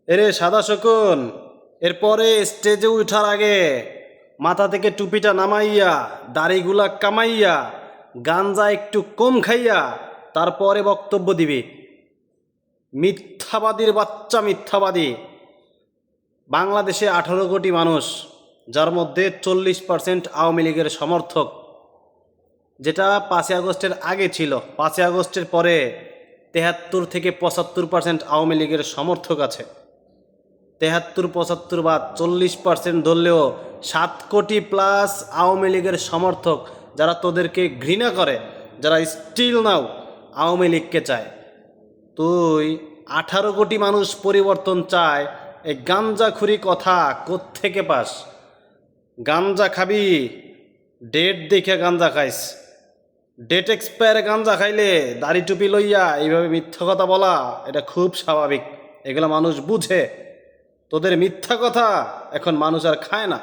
এরে সাদা শকুন, এরপরে স্টেজে উঠার আগে মাথা থেকে টুপিটা নামাইয়া দাড়িগুলা কামাইয়া গাঞ্জা একটু কম খাইয়া তারপরে বক্তব্য দিবি। মিথ্যাবাদীর বাচ্চা মিথ্যাবাদী। বাংলাদেশে 18 কোটি মানুষ, যার মধ্যে 40% আওয়ামী লীগের সমর্থক, যেটা 5ই আগস্টের আগে ছিল। 5ই আগস্টের পরে 73 থেকে 75% আওয়ামী লীগের সমর্থক আছে। 73 75 বা 40% ধরলেও 7 কোটি+ আওয়ামী লীগের সমর্থক, যারা তোদেরকে ঘৃণা করে, যারা স্টিল নাও আওয়ামী লীগকে চায়। তুই 18 কোটি মানুষ পরিবর্তন চায়, এই গাঞ্জাখুরি কথা কোত্থেকে পাস? গাঞ্জা খাবি, ডেট দেখে গাঞ্জা খাইস। ডেট এক্সপায়ার গাঞ্জা খাইলে দাড়ি টুপি লইয়া এইভাবে মিথ্যা কথা বলা, এটা খুব স্বাভাবিক। এগুলো মানুষ বুঝে। তোদের মিথ্যা কথা এখন মানুষ আর খায় না।